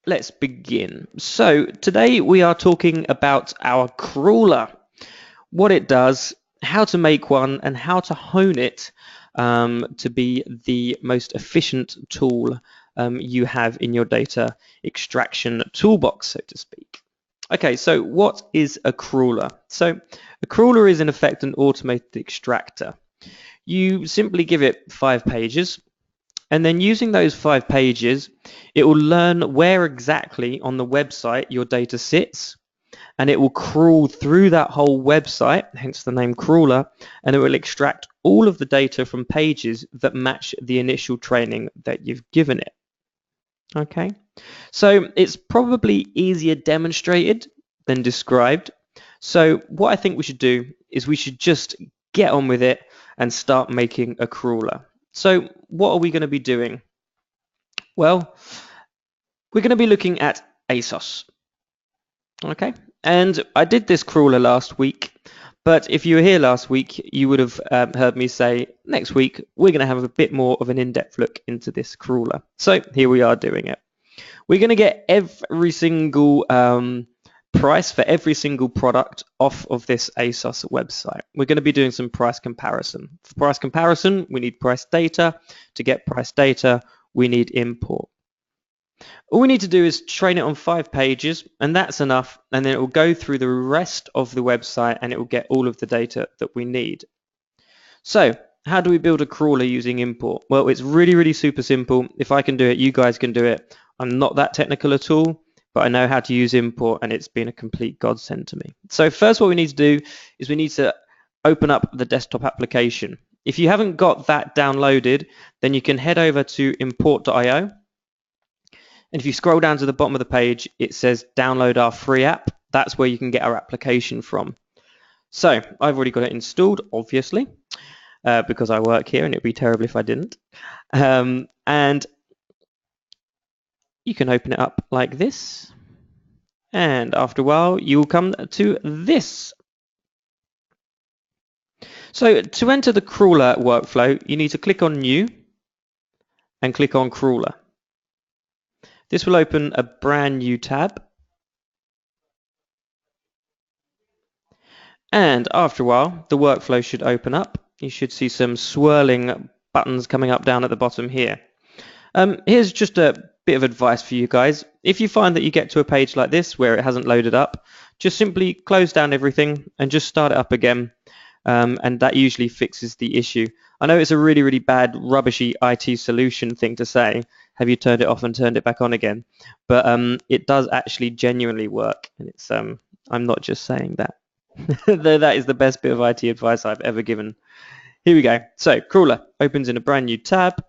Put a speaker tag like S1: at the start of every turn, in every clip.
S1: let's begin. So today we are talking about our crawler, what it does, how to make one, and how to hone it to be the most efficient tool you have in your data extraction toolbox, so to speak. Okay, so what is a crawler? So a crawler is in effect an automated extractor. You simply give it 5 pages, and then using those 5 pages, it will learn where exactly on the website your data sits, and it will crawl through that whole website, hence the name crawler, and it will extract all of the data from pages that match the initial training that you've given it. Okay, so it's probably easier demonstrated than described. So what I think we should do is we should just get on with it and start making a crawler. So what are we going to be doing? Well, we're going to be looking at ASOS. Okay, and I did this crawler last week, but if you were here last week, you would have heard me say next week we're going to have a bit more of an in-depth look into this crawler. So here we are doing it. We're going to get every single price for every single product off of this ASOS website. We're going to be doing some price comparison. For price comparison, we need price data. To get price data, we need import. All we need to do is train it on 5 pages, and that's enough, and then it will go through the rest of the website and it will get all of the data that we need. So how do we build a crawler using import? Well, it's really super simple. If I can do it, you guys can do it. I'm not that technical at all, but I know how to use import, and it's been a complete godsend to me. So first, what we need to do is we need to open up the desktop application. If you haven't got that downloaded, then you can head over to import.io. And if you scroll down to the bottom of the page, it says download our free app. That's where you can get our application from. So I've already got it installed, obviously, because I work here and it'd be terrible if I didn't. And you can open it up like this. And after a while, you will come to this. So to enter the crawler workflow, you need to click on New and click on Crawler. This will open a brand new tab. And after a while, the workflow should open up. You should see some swirling buttons coming up down at the bottom here. Here's just a bit of advice for you guys. If you find that you get to a page like this where it hasn't loaded up, just simply close down everything and just start it up again. And that usually fixes the issue. I know it's a really bad, rubbishy IT solution thing to say. Have you turned it off and turned it back on again? But it does actually genuinely work, and it's I'm not just saying that. That is the best bit of IT advice I've ever given. Here we go. So crawler opens in a brand new tab,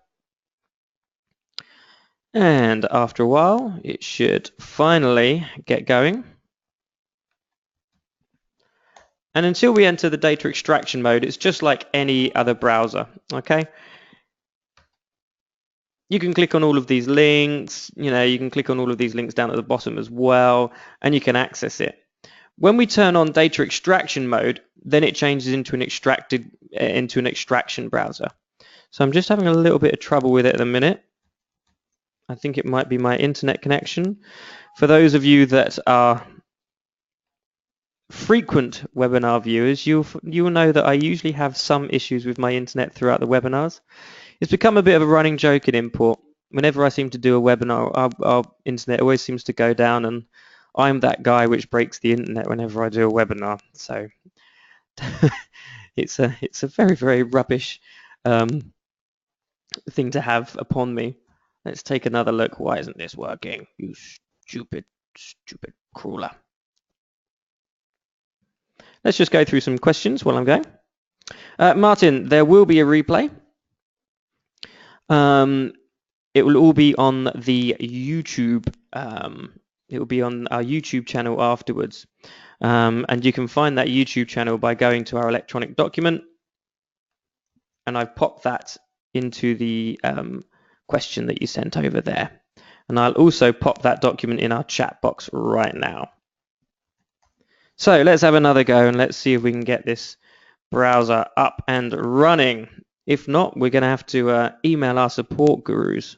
S1: and after a while, it should finally get going. And until we enter the data extraction mode, it's just like any other browser, okay? You can click on all of these links, you can click on all of these links down at the bottom as well, and you can access it. When we turn on data extraction mode, then it changes into an extraction browser. So I'm just having a little bit of trouble with it at the minute. I think it might be my internet connection. For those of you that are frequent webinar viewers, you'll know that I usually have some issues with my internet throughout the webinars. It's become a bit of a running joke in import. Whenever I seem to do a webinar, our internet always seems to go down, and I'm that guy which breaks the internet whenever I do a webinar. So it's a very rubbish thing to have upon me. Let's take another look. Why isn't this working? You stupid crawler. Let's just go through some questions while I'm going. Martin, there will be a replay. It will all be on the YouTube. It will be on our YouTube channel afterwards. And you can find that YouTube channel by going to our electronic document. And I've popped that into the question that you sent over there. And I'll also pop that document in our chat box right now. So let's have another go and let's see if we can get this browser up and running. If not, we're going to have to email our support gurus.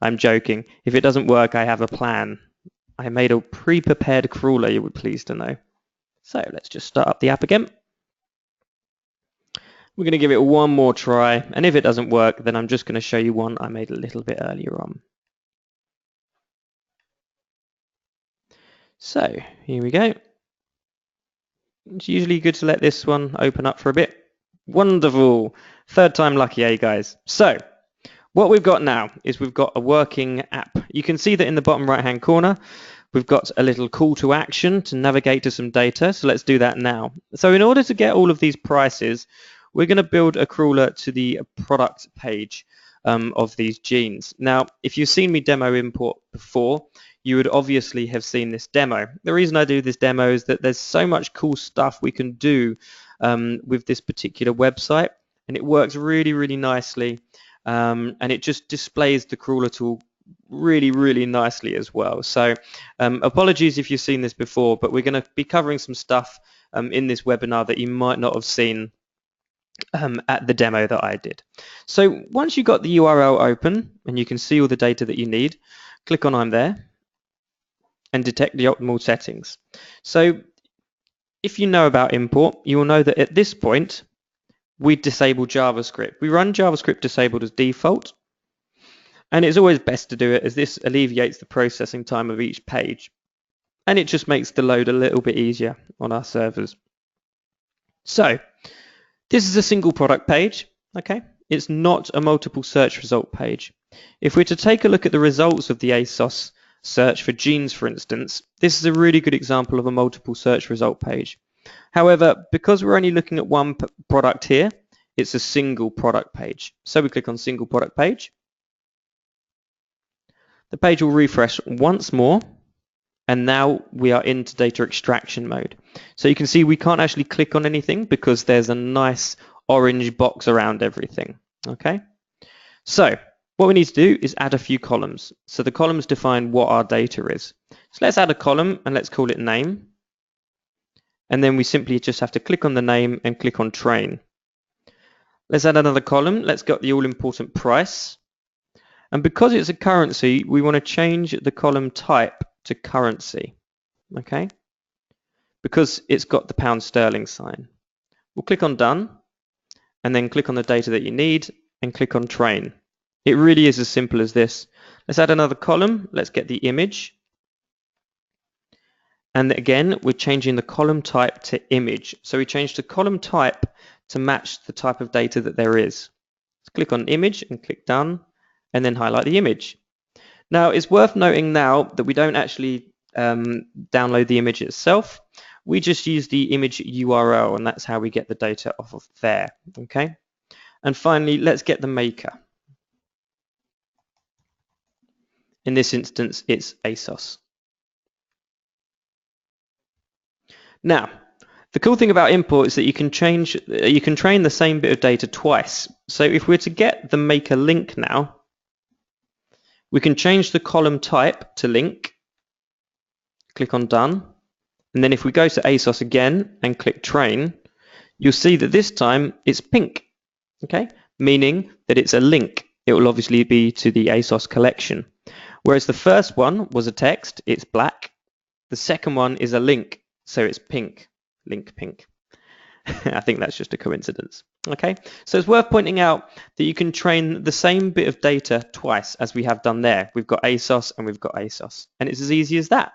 S1: I'm joking. If it doesn't work, I have a plan. I made a pre-prepared crawler, you would please to know. So let's just start up the app again. We're going to give it one more try, and if it doesn't work, then I'm just going to show you one I made a little bit earlier on. So here we go. It's usually good to let this one open up for a bit. Wonderful. Third time lucky, eh, guys? So what we've got now is we've got a working app. You can see that in the bottom right-hand corner, we've got a little call to action to navigate to some data. So let's do that now. So in order to get all of these prices, we're going to build a crawler to the product page of these jeans. Now, if you've seen me demo import before, you would obviously have seen this demo. The reason I do this demo is that there's so much cool stuff we can do with this particular website, and it works really, really nicely, and it just displays the crawler tool really, really nicely as well. So apologies if you've seen this before, but we're going to be covering some stuff in this webinar that you might not have seen at the demo that I did. So once you've got the URL open and you can see all the data that you need, click on I'm there and detect the optimal settings. So if you know about import, you will know that at this point we disable JavaScript. We run JavaScript disabled as default, and it's always best to do it as this alleviates the processing time of each page, and it just makes the load a little bit easier on our servers. So this is a single product page, okay? It's not a multiple search result page. If we're to take a look at the results of the ASOS search for jeans, for instance, this is a really good example of a multiple search result page. However, because we're only looking at one product here, it's a single product page. So we click on single product page. The page will refresh once more, and now we are into data extraction mode. So you can see we can't actually click on anything because there's a nice orange box around everything. Okay, so what we need to do is add a few columns. So the columns define what our data is. So let's add a column and let's call it name. And then we simply just have to click on the name and click on train. Let's add another column. Let's get the all-important price. And because it's a currency, we want to change the column type to currency, okay? Because it's got the pound sterling sign. We'll click on done and then click on the data that you need and click on train. It really is as simple as this. Let's add another column. Let's get the image. And again, we're changing the column type to image. So we changed the column type to match the type of data that there is. Let's click on image and click done and then highlight the image. Now, it's worth noting now that we don't actually download the image itself. We just use the image URL, and that's how we get the data off of there, okay? And finally, let's get the maker. In this instance, it's ASOS. Now, the cool thing about import is that you can train the same bit of data twice. So if we're to get the maker link now, we can change the column type to link, click on done, and then if we go to ASOS again and click train, you'll see that this time it's pink, okay? Meaning that it's a link. It will obviously be to the ASOS collection. Whereas the first one was a text, it's black. The second one is a link, so it's pink, link pink. I think that's just a coincidence. Okay, so it's worth pointing out that you can train the same bit of data twice as we have done there. We've got ASOS and we've got ASOS, and it's as easy as that.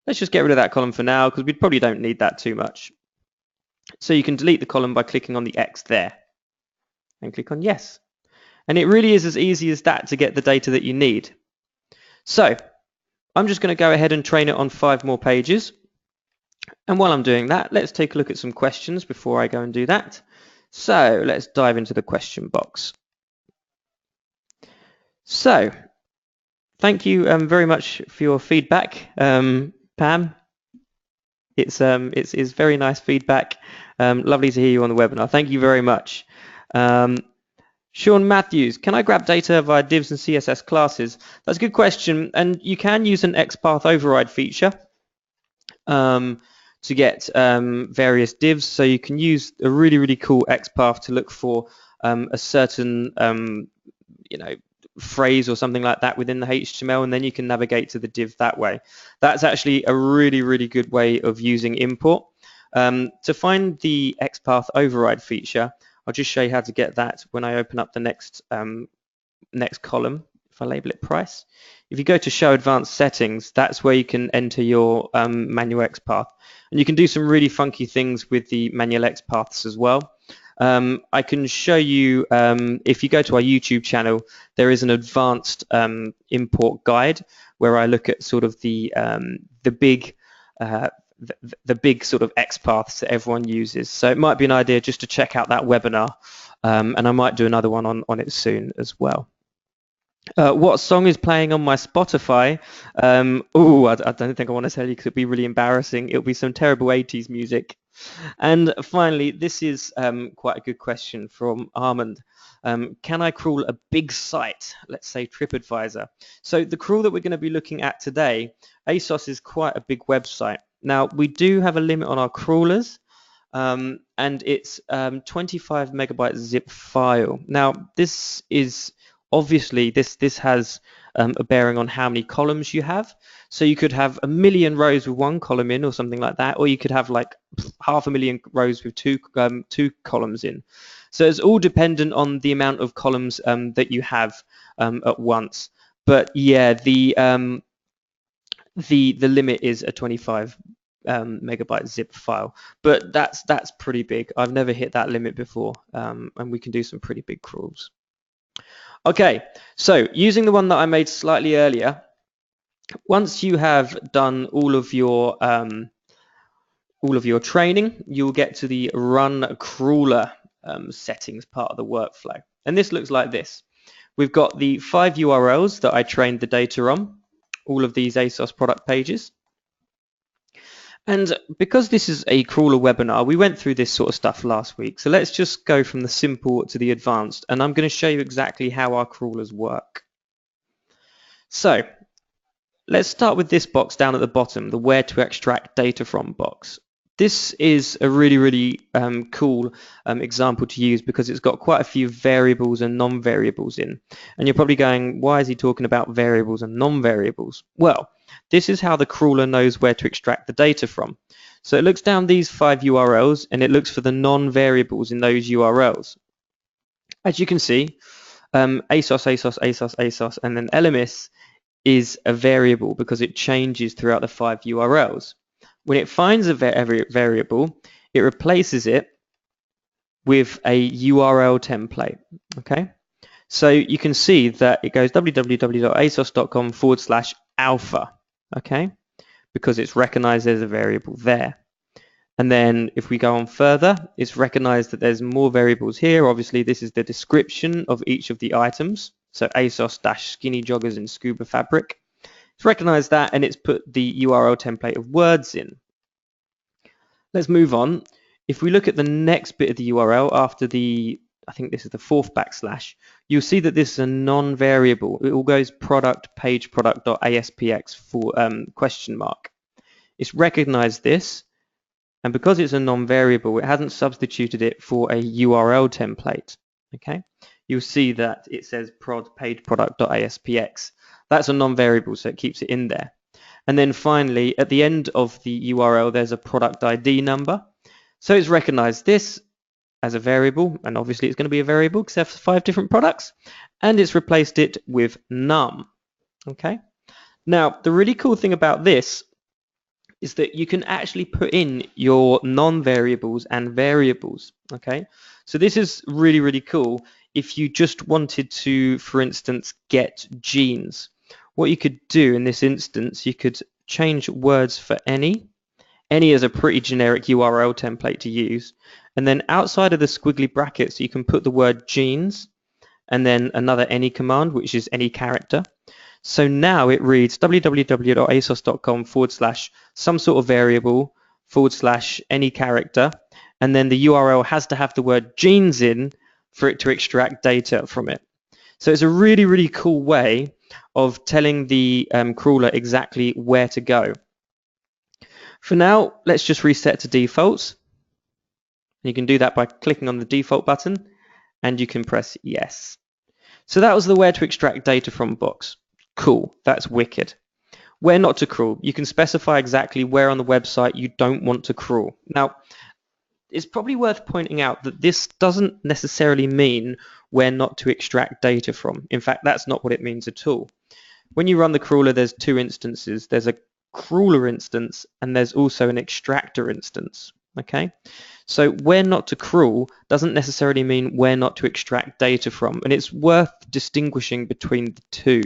S1: Let's just get rid of that column for now because we probably don't need that too much. So you can delete the column by clicking on the X there and click on yes. And it really is as easy as that to get the data that you need. So I'm just going to go ahead and train it on 5 more pages. And while I'm doing that, let's take a look at some questions before I go and do that. So let's dive into the question box. So thank you very much for your feedback, Pam. It's very nice feedback. Lovely to hear you on the webinar. Thank you very much. Sean Matthews, can I grab data via divs and CSS classes? That's a good question, and you can use an XPath override feature to get various divs. So you can use a really cool XPath to look for a certain phrase or something like that within the HTML, and then you can navigate to the div that way. That's actually a really, really good way of using import. To find the XPath override feature, I'll just show you how to get that when I open up the next column. If I label it price, if you go to show advanced settings, that's where you can enter your manual XPath, and you can do some really funky things with the manual XPaths as well. I can show you, if you go to our YouTube channel, there is an advanced import guide where I look at sort of the big sort of XPaths that everyone uses. So it might be an idea just to check out that webinar, and I might do another one on it soon as well. What song is playing on my Spotify? I don't think I want to tell you because it'd be really embarrassing. It'll be some terrible 80s music. And finally, this is quite a good question from Armand. Can I crawl a big site, let's say TripAdvisor? So the crawl that we're going to be looking at today, ASOS is quite a big website. Now, we do have a limit on our crawlers, and it's 25 megabyte zip file. Now, this is obviously, this has a bearing on how many columns you have. So you could have 1 million rows with 1 column in or something like that, or you could have like 500,000 rows with two columns in. So it's all dependent on the amount of columns that you have at once. But yeah, the limit is a 25 megabyte zip file, but that's pretty big. I've never hit that limit before, and we can do some pretty big crawls. Okay, so using the one that I made slightly earlier, once you have done all of your training, you'll get to the run crawler settings part of the workflow. And this looks like this. We've got the 5 URLs that I trained the data on, all of these ASOS product pages. And because this is a crawler webinar, we went through this sort of stuff last week. So let's just go from the simple to the advanced, and I'm going to show you exactly how our crawlers work. So let's start with this box down at the bottom, the where to extract data from box. This is a really, really cool example to use because it's got quite a few variables and non-variables in. And you're probably going, why is he talking about variables and non-variables? Well, this is how the crawler knows where to extract the data from. So it looks down these 5 URLs and it looks for the non-variables in those URLs. As you can see, ASOS, and then LMS is a variable because it changes throughout the 5 URLs. When it finds a variable, it replaces it with a URL template. Okay, so you can see that it goes www.asos.com/alpha. Okay, because it's recognized there's a variable there. And then if we go on further, it's recognized that there's more variables here. Obviously, this is the description of each of the items. So ASOS-skinny joggers in scuba fabric. It's recognized that and it's put the URL template of words in. Let's move on. If we look at the next bit of the URL after the, I think this is the 4th backslash, you'll see that this is a non-variable. It all goes product page product.aspx for question mark. It's recognized this, and because it's a non-variable, it hasn't substituted it for a URL template. Okay, you'll see that it says prod page product.aspx. That's a non-variable, so it keeps it in there. And then finally, at the end of the URL, there's a product ID number. So it's recognized this as a variable, and obviously it's going to be a variable because there's 5 different products, and it's replaced it with num. Okay. Now, the really cool thing about this is that you can actually put in your non-variables and variables. Okay. So this is really, really cool if you just wanted to, for instance, get jeans. What you could do in this instance, you could change words for any. Any is a pretty generic URL template to use. And then outside of the squiggly brackets, you can put the word jeans and then another any command, which is any character. So now it reads www.asos.com/some sort of variable / any character. And then the URL has to have the word jeans in for it to extract data from it. So it's a really, really cool way of telling the crawler exactly where to go. For now, let's just reset to defaults. You can do that by clicking on the default button, and you can press yes. So that was the where to extract data from box. Cool, that's wicked. Where not to crawl. You can specify exactly where on the website you don't want to crawl. Now, it's probably worth pointing out that this doesn't necessarily mean where not to extract data from. In fact, that's not what it means at all. When you run the crawler, there's two instances. There's a crawler instance and there's also an extractor instance. Okay, so where not to crawl doesn't necessarily mean where not to extract data from, and it's worth distinguishing between the two,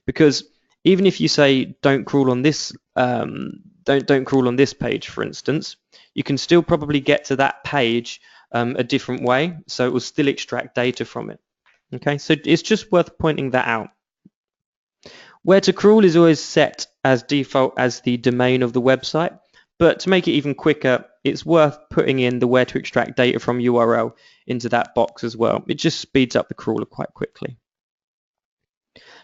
S1: because even if you say don't crawl on this don't crawl on this page, for instance, you can still probably get to that page a different way, so it will still extract data from it. Okay, so it's just worth pointing that out. Where to crawl is always set as default as the domain of the website, but to make it even quicker, it's worth putting in the where to extract data from URL into that box as well. It just speeds up the crawler quite quickly.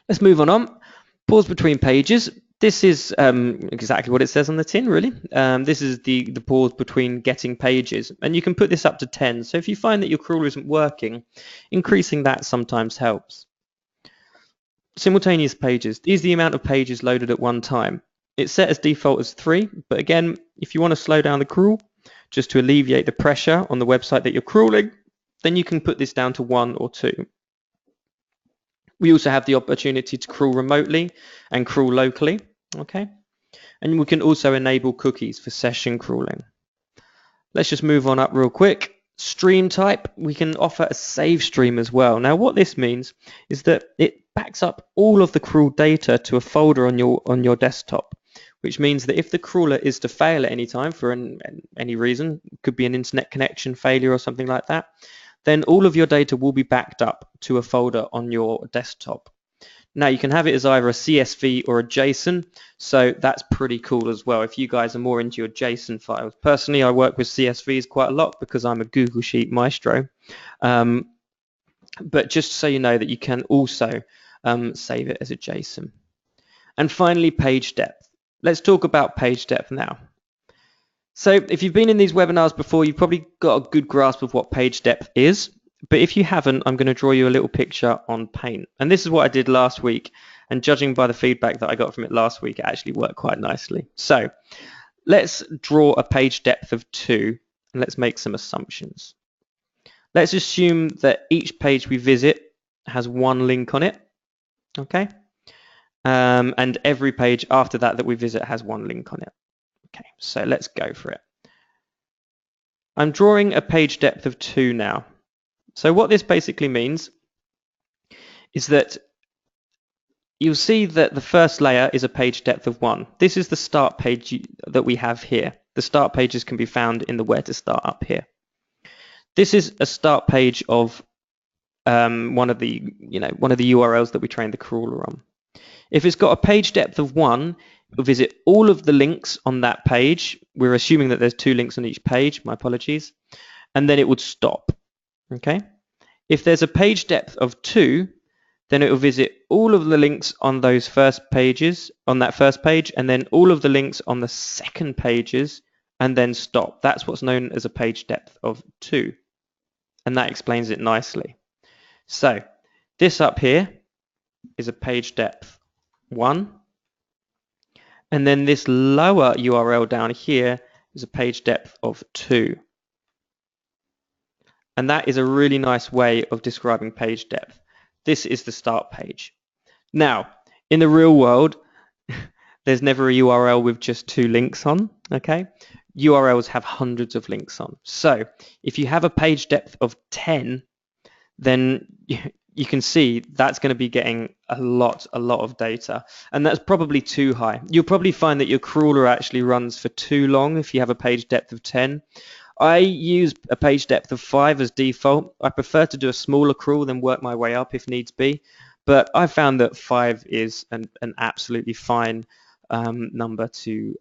S1: Let's move on. Pause between pages. This is exactly what it says on the tin, really. This is the pause between getting pages, and you can put this up to 10. So if you find that your crawler isn't working, increasing that sometimes helps. Simultaneous pages. These are the amount of pages loaded at one time. It's set as default as 3, but again, if you want to slow down the crawl, just to alleviate the pressure on the website that you're crawling, then you can put this down to 1 or 2. We also have the opportunity to crawl remotely and crawl locally, okay? And we can also enable cookies for session crawling. Let's just move on up real quick. Stream type, we can offer a save stream as well. Now what this means is that it backs up all of the crawl data to a folder on your desktop, which means that if the crawler is to fail at any time for any reason, it could be an internet connection failure or something like that, then all of your data will be backed up to a folder on your desktop. Now you can have it as either a CSV or a JSON, so that's pretty cool as well if you guys are more into your JSON files. Personally, I work with CSVs quite a lot because I'm a Google Sheet maestro, but just so you know that you can also save it as a JSON. And finally, page depth. Let's talk about page depth now. So if you've been in these webinars before, you've probably got a good grasp of what page depth is. But if you haven't, I'm going to draw you a little picture on Paint. And this is what I did last week. And judging by the feedback that I got from it last week, it actually worked quite nicely. So let's draw a page depth of 2, and let's make some assumptions. Let's assume that each page we visit has 1 link on it, okay? And every page after that we visit has 1 link on it. Okay, so let's go for it. I'm drawing a page depth of 2 now. So what this basically means is that you'll see that the first layer is a page depth of 1. This is the start page that we have here. The start pages can be found in the where to start up here. This is a start page of one of the URLs that we trained the crawler on. If it's got a page depth of 1, it'll visit all of the links on that page. We're assuming that there's 2 links on each page, my apologies, and then it would stop. Okay. If there's a page depth of 2, then it will visit all of the links on those first pages, on that first page, and then all of the links on the second pages, and then stop. That's what's known as a page depth of 2. And that explains it nicely. So this up here is a page depth 1. And then this lower URL down here is a page depth of 2. And that is a really nice way of describing page depth. This is the start page. Now, in the real world, there's never a URL with just 2 links on, okay? URLs have hundreds of links on. So if you have a page depth of 10, then you can see that's going to be getting a lot of data, and that's probably too high. You'll probably find that your crawler actually runs for too long if you have a page depth of 10. I use a page depth of 5 as default. I prefer to do a smaller crawl than work my way up if needs be, but I found that 5 is an absolutely fine number to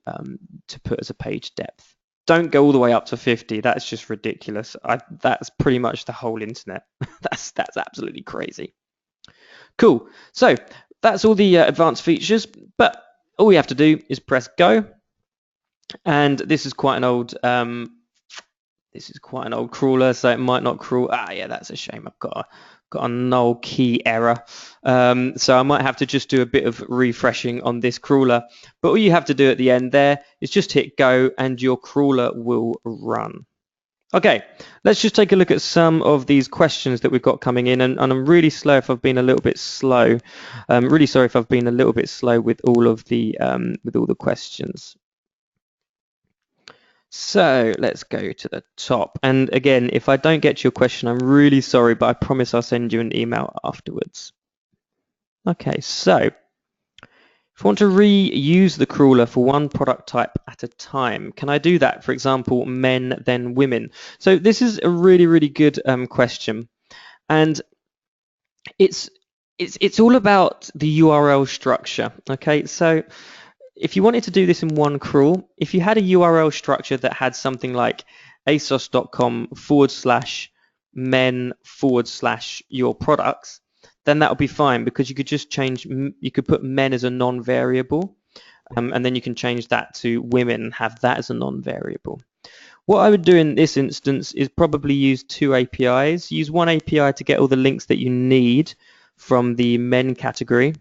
S1: put as a page depth. Don't go all the way up to 50. That's just ridiculous. That's pretty much the whole internet. that's absolutely crazy. Cool. So that's all the advanced features, but all we have to do is press go. And this is quite an old crawler, so it might not crawl. Yeah, that's a shame. I've got to got a null key error. So I might have to just do a bit of refreshing on this crawler. But all you have to do at the end there is just hit go and your crawler will run. Okay, let's just take a look at some of these questions that we've got coming in, and I'm really slow if I've been a little bit slow. I'm really sorry if I've been a little bit slow with all of the questions. So let's go to the top. And again, if I don't get to your question, I'm really sorry, but I promise I'll send you an email afterwards. Okay, so if I want to reuse the crawler for one product type at a time, can I do that? For example, men, then women. So this is a really, really good question. And it's all about the URL structure. Okay, so if you wanted to do this in one crawl, if you had a URL structure that had something like asos.com/men/your products, then that would be fine, because you could just change, you could put men as a non-variable, and then you can change that to women and have that as a non-variable. What I would do in this instance is probably use two APIs. Use one API to get all the links that you need from the men category.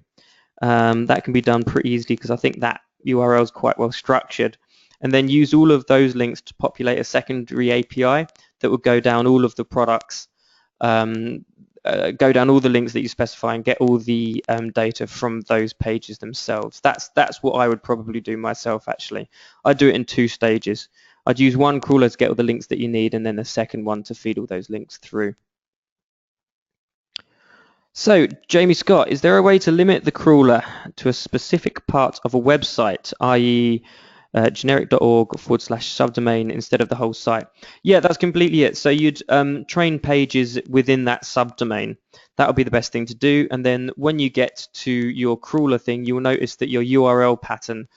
S1: That can be done pretty easily because I think that URL is quite well structured. And then use all of those links to populate a secondary API that will go down all of the products, go down all the links that you specify and get all the data from those pages themselves. That's what I would probably do myself, actually. I'd do it in two stages. I'd use one crawler to get all the links that you need, and then a second one to feed all those links through. So, Jamie Scott, is there a way to limit the crawler to a specific part of a website, i.e. generic.org/subdomain instead of the whole site? Yeah, that's completely it. So you'd train pages within that subdomain. That would be the best thing to do. And then when you get to your crawler thing, you'll notice that your URL pattern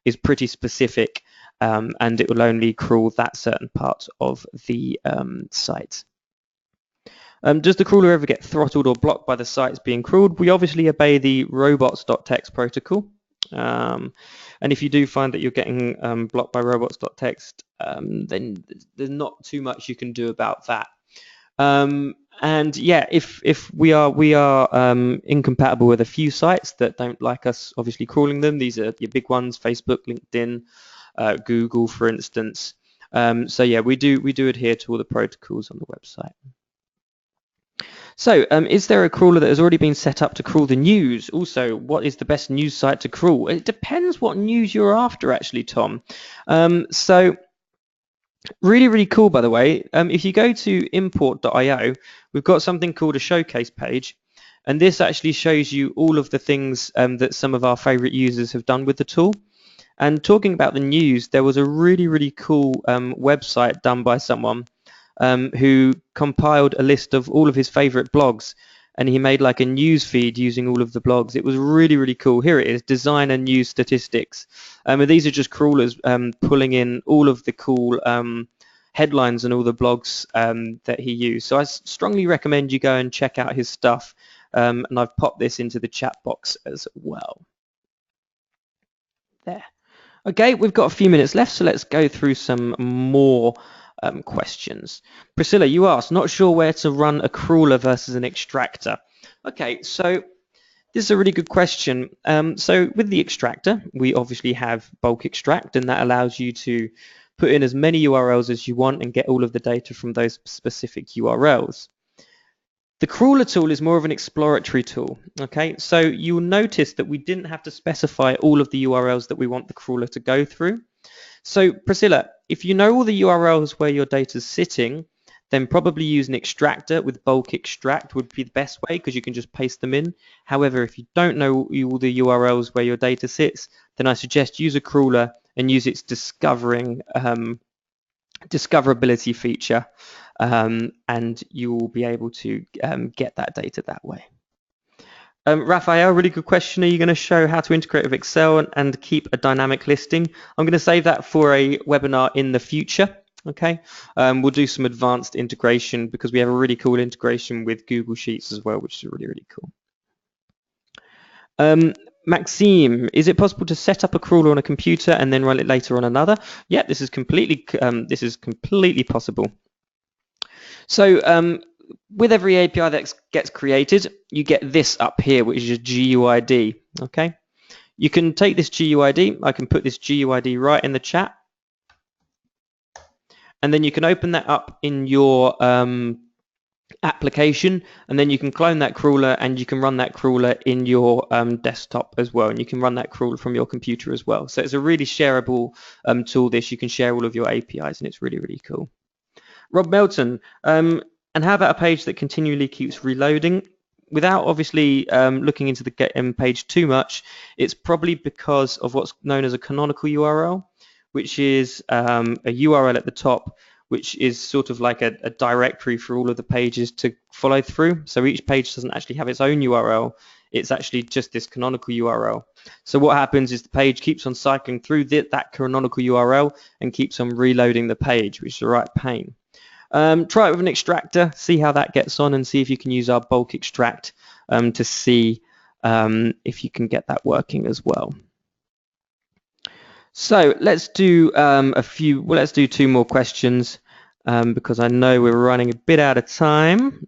S1: is pretty specific, and it will only crawl that certain part of the site. Does the crawler ever get throttled or blocked by the sites being crawled? We obviously obey the robots.txt protocol. And if you do find that you're getting blocked by robots.txt, then there's not too much you can do about that. And yeah, if we are incompatible with a few sites that don't like us obviously crawling them, these are your big ones: Facebook, LinkedIn, Google, for instance. So yeah, we do adhere to all the protocols on the website. So is there a crawler that has already been set up to crawl the news? Also, what is the best news site to crawl? It depends what news you're after, actually, Tom. So really, really cool, by the way. If you go to import.io, we've got something called a showcase page. And this actually shows you all of the things that some of our favorite users have done with the tool. And talking about the news, there was a really, really cool website done by someone who compiled a list of all of his favorite blogs, and he made like a news feed using all of the blogs. It was really, really cool. Here it is, designer news statistics. And these are just crawlers pulling in all of the cool headlines and all the blogs that he used. So I strongly recommend you go and check out his stuff. And I've popped this into the chat box as well. There. Okay, we've got a few minutes left, so let's go through some more questions. Priscilla, you asked, not sure where to run a crawler versus an extractor. Okay, so this is a really good question. So with the extractor, we obviously have bulk extract, and that allows you to put in as many URLs as you want and get all of the data from those specific URLs. The crawler tool is more of an exploratory tool. Okay, so you'll notice that we didn't have to specify all of the URLs that we want the crawler to go through. So Priscilla, if you know all the URLs where your data is sitting, then probably use an extractor with bulk extract would be the best way, because you can just paste them in. However, if you don't know all the URLs where your data sits, then I suggest use a crawler and use its discoverability feature, and you will be able to get that data that way. Raphael, really good question. Are you going to show how to integrate with Excel and keep a dynamic listing? I'm going to save that for a webinar in the future. Okay, we'll do some advanced integration because we have a really cool integration with Google Sheets as well, which is really, really cool. Maxime, is it possible to set up a crawler on a computer and then run it later on another? Yeah, this is completely possible. So with every API that gets created, you get this up here, which is a GUID. Okay, you can take this GUID. I can put this GUID right in the chat, and then you can open that up in your application, and then you can clone that crawler and you can run that crawler in your desktop as well, and you can run that crawler from your computer as well. So it's a really shareable tool. This, you can share all of your APIs, and it's really, really cool. Rob Melton, and how about a page that continually keeps reloading? Without obviously looking into the page too much, it's probably because of what's known as a canonical URL, which is a URL at the top, which is sort of like a directory for all of the pages to follow through. So each page doesn't actually have its own URL. It's actually just this canonical URL. So what happens is the page keeps on cycling through that canonical URL and keeps on reloading the page, which is a right pain. Try it with an extractor, see how that gets on, and see if you can use our bulk extract to see if you can get that working as well. So let's do let's do 2 more questions because I know we're running a bit out of time.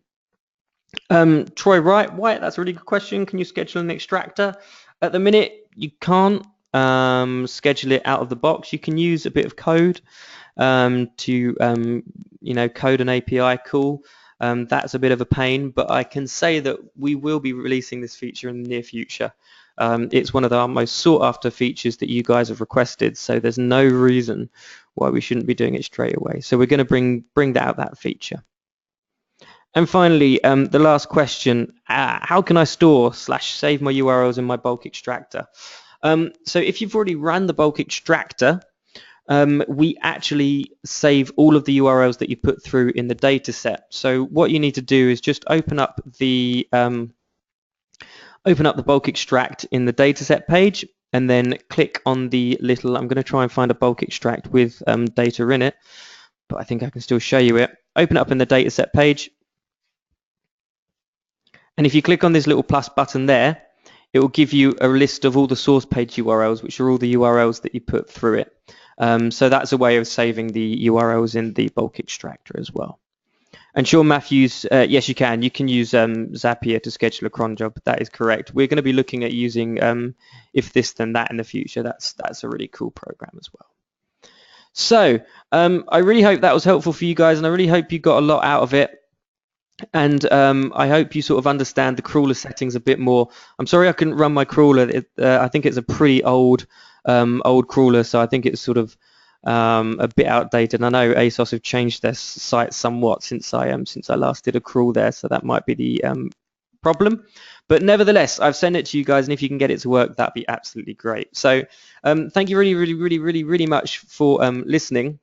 S1: Troy White, that's a really good question. Can you schedule an extractor? At the minute, you can't schedule it out of the box. You can use a bit of code to code an API call. That's a bit of a pain, but I can say that we will be releasing this feature in the near future. It's one of our most sought after features that you guys have requested, so there's no reason why we shouldn't be doing it straight away. So we're going to bring that feature. And finally, the last question, how can I store/save my URLs in my bulk extractor? So if you've already run the bulk extractor, we actually save all of the URLs that you put through in the data set. So what you need to do is just open up the bulk extract in the dataset page, and then click on the little, I'm going to try and find a bulk extract with data in it, but I think I can still show you it. Open it up in the dataset page, and if you click on this little plus button there, it will give you a list of all the source page URLs, which are all the URLs that you put through it. So that's a way of saving the URLs in the bulk extractor as well. And Sean Matthews, yes, you can. You can use Zapier to schedule a cron job. That is correct. We're going to be looking at using If This Then That in the future. That's a really cool program as well. So I really hope that was helpful for you guys, and I really hope you got a lot out of it. And I hope you sort of understand the crawler settings a bit more. I'm sorry I couldn't run my crawler. I think it's a pretty old crawler, so I think it's sort of a bit outdated. And I know ASOS have changed their site somewhat since I last did a crawl there, so that might be the problem. But nevertheless, I've sent it to you guys, and if you can get it to work, that'd be absolutely great. So thank you really much for listening.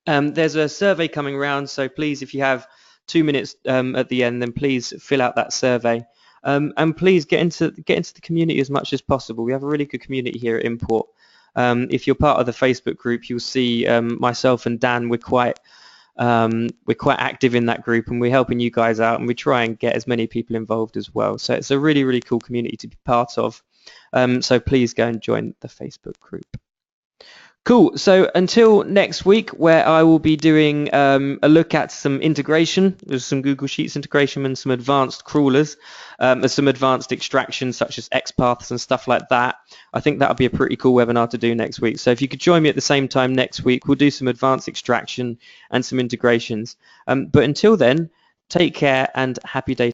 S1: There's a survey coming around, so please, if you have 2 minutes at the end, then please fill out that survey. And please get into the community as much as possible. We have a really good community here at Import. If you're part of the Facebook group, you'll see myself and Dan, we're quite active in that group, and we're helping you guys out, and we try and get as many people involved as well. So it's a really cool community to be part of. So please go and join the Facebook group. Cool. So until next week, where I will be doing a look at some integration, there's some Google Sheets integration and some advanced crawlers, there's some advanced extractions such as XPaths and stuff like that. I think that'll be a pretty cool webinar to do next week. So if you could join me at the same time next week, we'll do some advanced extraction and some integrations. But until then, take care and happy day.